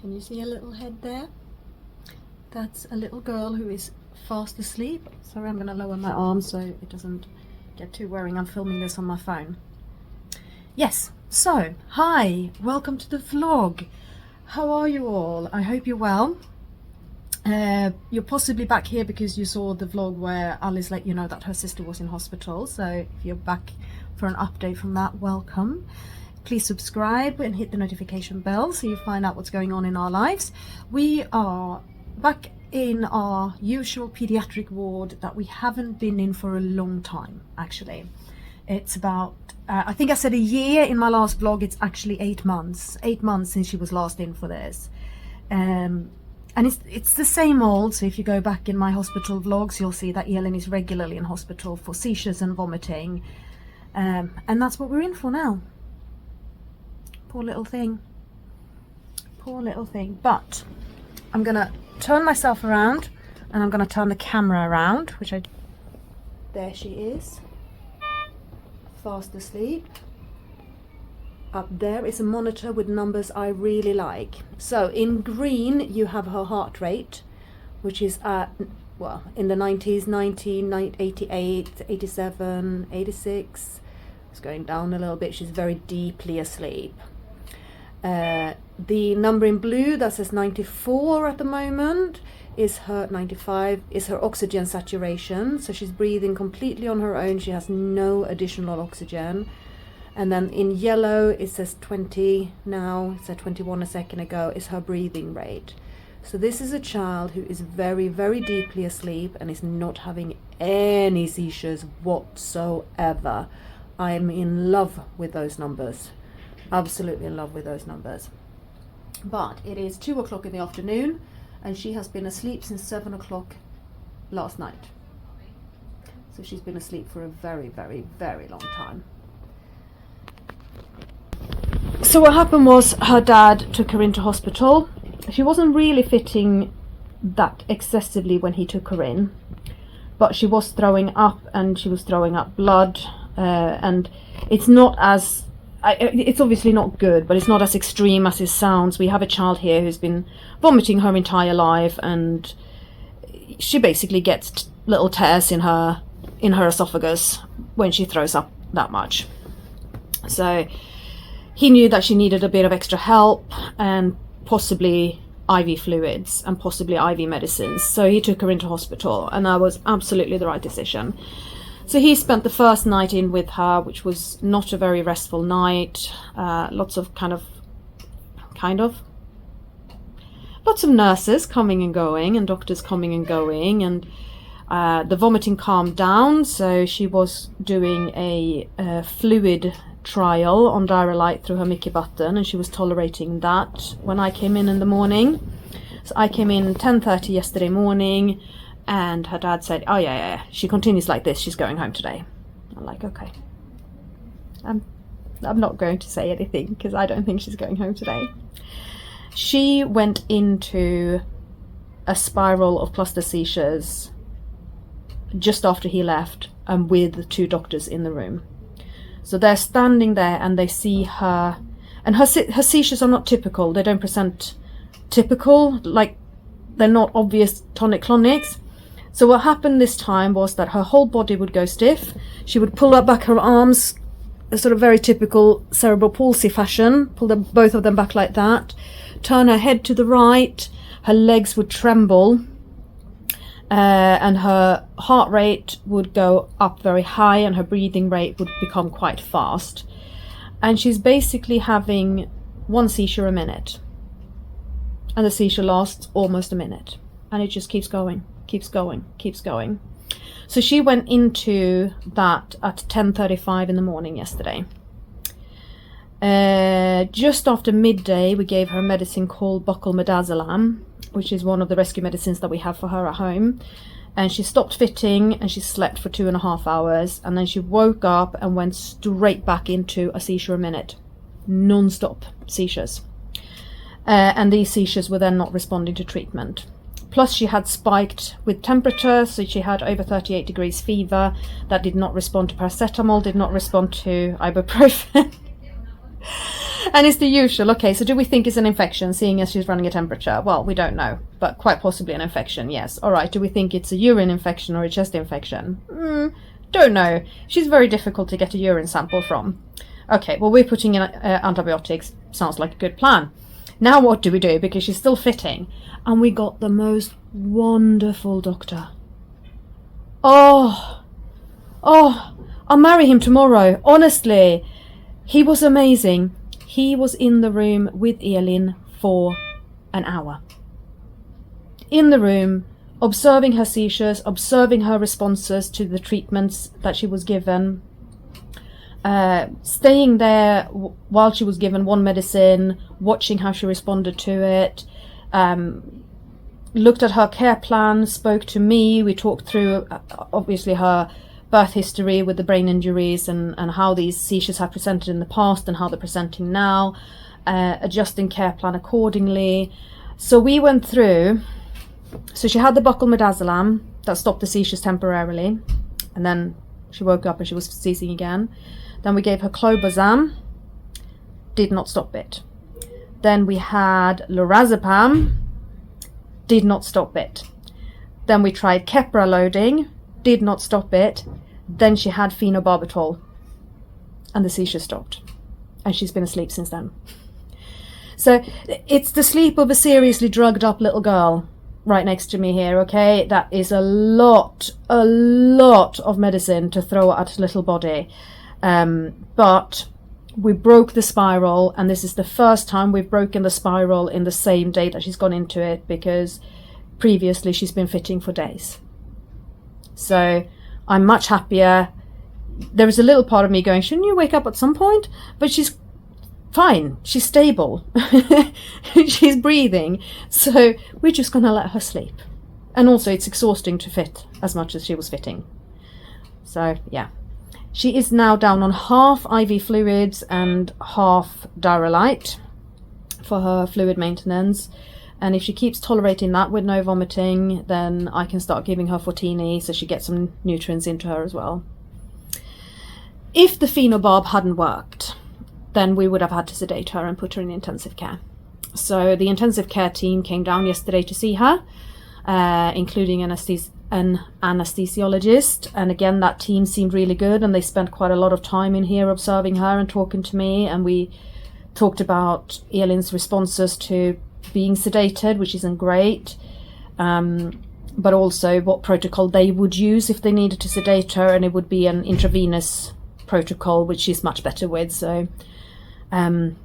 Can you see a little head there? That's a little girl who is fast asleep. Sorry, I'm going to lower my arm so it doesn't get too worrying. I'm filming this on my phone. Yes, so, hi, welcome to the vlog. How are you all? I hope you're well. You're possibly back here because you saw the vlog where Alice let you know that her sister was in hospital. So if you're back for an update from that, welcome. Please subscribe and hit the notification bell so you find out what's going on in our lives. We are back in our usual pediatric ward that we haven't been in for a long time, actually. It's about, I think I said a year in my last vlog. It's actually 8 months. 8 months since she was last in for this. And it's the same old. So if you go back in my hospital vlogs, you'll see that Elin is regularly in hospital for seizures and vomiting. And that's what we're in for now. Poor little thing. Poor little thing. But I'm going to turn myself around and I'm going to turn the camera around, which I... There she is. Fast asleep. Up there is a monitor with numbers I really like. So in green you have her heart rate, which is at, well, in the 90s, 90, 88, 87, 86. It's going down a little bit. She's very deeply asleep. The number in blue that says 94 at the moment is her 95 is her oxygen saturation. So she's breathing completely on her own. She has no additional oxygen. And then in yellow it says 20 now. It said 21 a second ago. Is her breathing rate. So this is a child who is very, very deeply asleep and is not having any seizures whatsoever. I am in love with those numbers. Absolutely in love with those numbers. But it is 2 o'clock in the afternoon and she has been asleep since 7 o'clock last night. So she's been asleep for a very, very, very long time. So what happened was her dad took her into hospital. She wasn't really fitting that excessively when he took her in, but she was throwing up and she was throwing up blood, and it's not as it's obviously not good, but it's not as extreme as it sounds. We have a child here who's been vomiting her entire life, and she basically gets little tears in her esophagus when she throws up that much. So he knew that she needed a bit of extra help and possibly IV fluids and possibly IV medicines. So he took her into hospital, and that was absolutely the right decision. So he spent the first night in with her, which was not a very restful night. Lots of lots of nurses coming and going and doctors coming and going, and the vomiting calmed down. So she was doing a fluid trial on Diaper through her Mickey button, and she was tolerating that when I came in the morning. So I came in 10:30 yesterday morning, and her dad said, oh yeah, she continues like this, she's going home today. I'm like, okay. I'm not going to say anything because I don't think she's going home today. She went into a spiral of cluster seizures just after he left, and with 2 doctors in the room. So they're standing there and they see her, and her seizures are not typical. They don't present typical, like they're not obvious tonic clonics. So what happened this time was that her whole body would go stiff. She would pull up back her arms, a sort of very typical cerebral palsy fashion, pull both of them back like that, turn her head to the right, her legs would tremble, and her heart rate would go up very high and her breathing rate would become quite fast. And she's basically having 1 seizure a minute. And the seizure lasts almost a minute. And it just keeps going, keeps going, keeps going. So she went into that at 10:35 in the morning yesterday. Just after midday, we gave her a medicine called buccal midazolam, which is one of the rescue medicines that we have for her at home. And she stopped fitting and she slept for 2.5 hours. And then she woke up and went straight back into a seizure a minute. Non-stop seizures. And these seizures were then not responding to treatment. Plus she had spiked with temperature, so she had over 38 degrees fever. That did not respond to paracetamol, did not respond to ibuprofen. And it's the usual. Okay, so do we think it's an infection, seeing as she's running a temperature? Well, we don't know, but quite possibly an infection, yes. All right, do we think it's a urine infection or a chest infection? Don't know. She's very difficult to get a urine sample from. Okay, well, we're putting in antibiotics. Sounds like a good plan. Now what do we do? Because she's still fitting. And we got the most wonderful doctor. Oh, I'll marry him tomorrow. Honestly, he was amazing. He was in the room with Elin for an hour. In the room, observing her seizures, observing her responses to the treatments that she was given, staying there while she was given one medicine, watching how she responded to it, looked at her care plan, spoke to me. We talked through obviously her birth history with the brain injuries and how these seizures have presented in the past and how they're presenting now, adjusting care plan accordingly. So we went through. So she had the buccal midazolam that stopped the seizures temporarily, and then she woke up and she was seizing again. Then we gave her clobazam, did not stop it. Then we had lorazepam, did not stop it. Then we tried Keppra loading, did not stop it. Then she had phenobarbital, and the seizure stopped, and she's been asleep since then. So it's the sleep of a seriously drugged up little girl right next to me here, okay? That is a lot of medicine to throw at a little body. But we broke the spiral, and this is the first time we've broken the spiral in the same day that she's gone into it, because previously she's been fitting for days. So I'm much happier. There is a little part of me going, shouldn't you wake up at some point? But she's fine. She's stable. She's breathing. So we're just going to let her sleep. And also it's exhausting to fit as much as she was fitting. So yeah. She is now down on half IV fluids and half Diarolite for her fluid maintenance. And if she keeps tolerating that with no vomiting, then I can start giving her Fortini so she gets some nutrients into her as well. If the phenobarb hadn't worked, then we would have had to sedate her and put her in intensive care. So the intensive care team came down yesterday to see her, including an anesthesiologist. And again, that team seemed really good, and they spent quite a lot of time in here observing her and talking to me. And we talked about Elin's responses to being sedated, which isn't great, but also what protocol they would use if they needed to sedate her, and it would be an intravenous protocol, which she's much better with. So I'm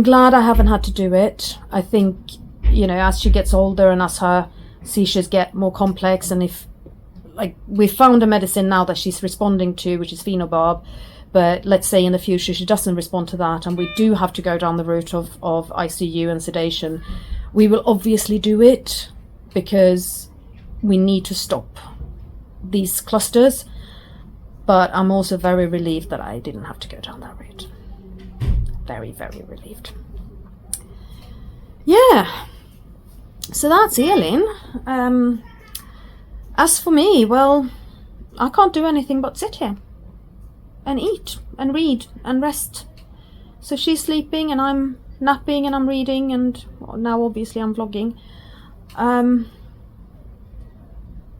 glad I haven't had to do it. I think, you know, as she gets older and as her seizures get more complex, and if, like, we found a medicine now that she's responding to, which is phenobarb, but let's say in the future she doesn't respond to that and we do have to go down the route of ICU and sedation, we will obviously do it, because we need to stop these clusters. But I'm also very relieved that I didn't have to go down that route. Very, very relieved. Yeah. So that's Elin. As for me, well, I can't do anything but sit here and eat and read and rest. So she's sleeping and I'm napping and I'm reading, and now obviously I'm vlogging.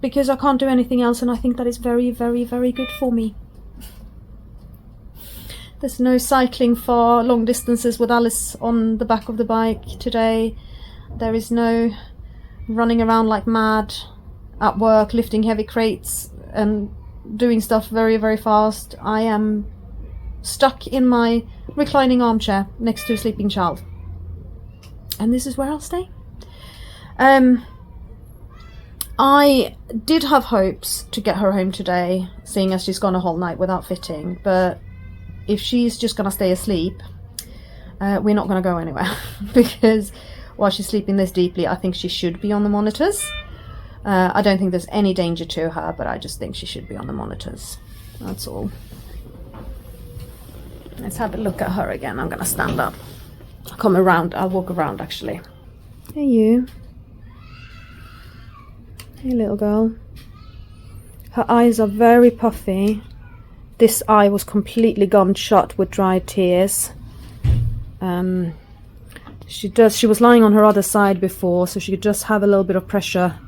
Because I can't do anything else, and I think that is very, very, very good for me. There's no cycling far long distances with Alice on the back of the bike today. There is no running around like mad at work, lifting heavy crates and doing stuff very, very fast. I am stuck in my reclining armchair next to a sleeping child. And this is where I'll stay. I did have hopes to get her home today, seeing as she's gone a whole night without fitting, but if she's just going to stay asleep, we're not going to go anywhere. Because while she's sleeping this deeply, I think she should be on the monitors. I don't think there's any danger to her, but I just think she should be on the monitors. That's all. Let's have a look at her again. I'm going to stand up. I'll come around. I'll walk around, actually. Hey, you. Hey, little girl. Her eyes are very puffy. This eye was completely gummed shut with dried tears. She was lying on her other side before, so she could just have a little bit of pressure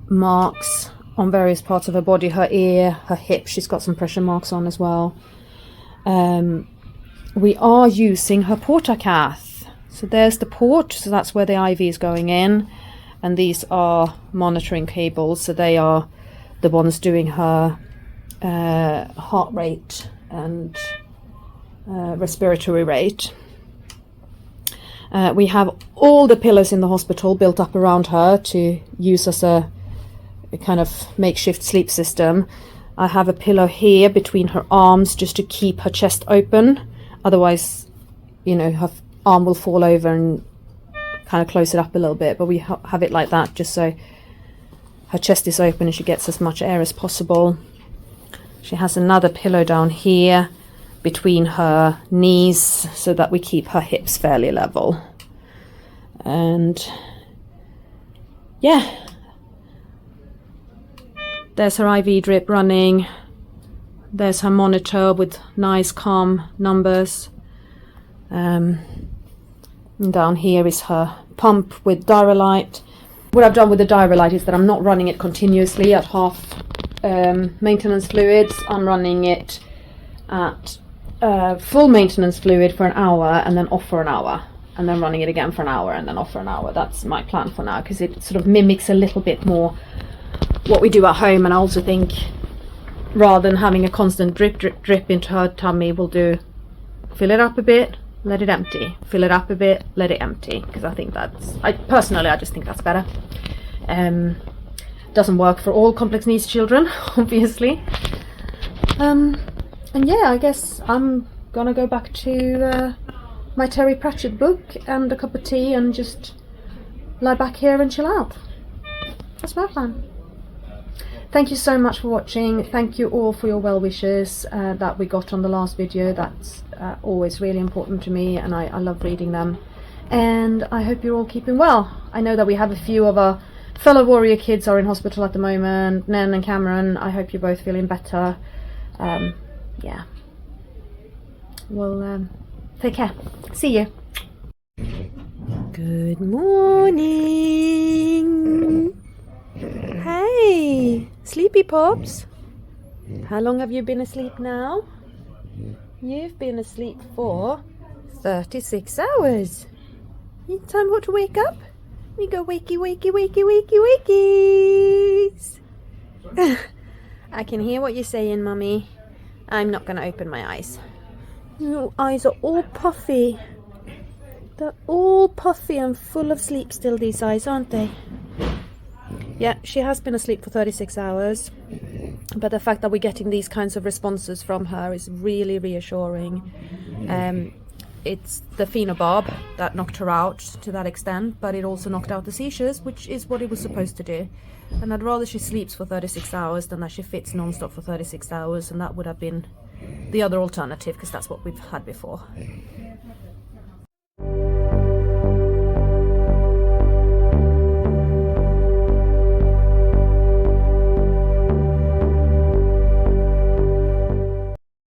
marks on various parts of her body, her ear, her hip. She's got some pressure marks on as well. We are using her portacath. So there's the port, so that's where the IV is going in, and these are monitoring cables, so they are the ones doing her heart rate and respiratory rate. We have all the pillows in the hospital built up around her to use as a kind of makeshift sleep system. I have a pillow here between her arms just to keep her chest open, otherwise, you know, her arm will fall over and kind of close it up a little bit, but we have it like that just so her chest is open and she gets as much air as possible. She has another pillow down here between her knees so that we keep her hips fairly level. And yeah, there's her IV drip running. There's her monitor with nice calm numbers. And down here is her pump with Diarrhelite. What I've done with the Diarrhelite is that I'm not running it continuously at half maintenance fluids. I'm running it at full maintenance fluid for an hour and then off for an hour, and then running it again for an hour and then off for an hour. That's my plan for now, because it sort of mimics a little bit more what we do at home. And I also think rather than having a constant drip into her tummy, we'll do fill it up a bit, let it empty, fill it up a bit, let it empty, because I think I just think that's better. Doesn't work for all complex needs children, obviously. And yeah, I guess I'm gonna go back to my Terry Pratchett book and a cup of tea and just lie back here and chill out. That's my plan. Thank you so much for watching. Thank you all for your well wishes that we got on the last video. That's always really important to me, and I love reading them. And I hope you're all keeping well. I know that we have a few of our fellow warrior kids are in hospital at the moment, Nen and Cameron. I hope you're both feeling better. Yeah. Well, take care. See you. Good morning. Hey, sleepy pops. How long have you been asleep now? You've been asleep for 36 hours. Time to wake up. We go wakey, wakey, wakey, wakey, wakeys. I can hear what you're saying, Mummy. I'm not going to open my eyes. Your eyes are all puffy. They're all puffy and full of sleep still, these eyes, aren't they? Yeah, she has been asleep for 36 hours. But the fact that we're getting these kinds of responses from her is really reassuring. It's the Phenobarb that knocked her out to that extent, but it also knocked out the seizures, which is what it was supposed to do. And I'd rather she sleeps for 36 hours than that she fits non-stop for 36 hours, and that would have been the other alternative, because that's what we've had before.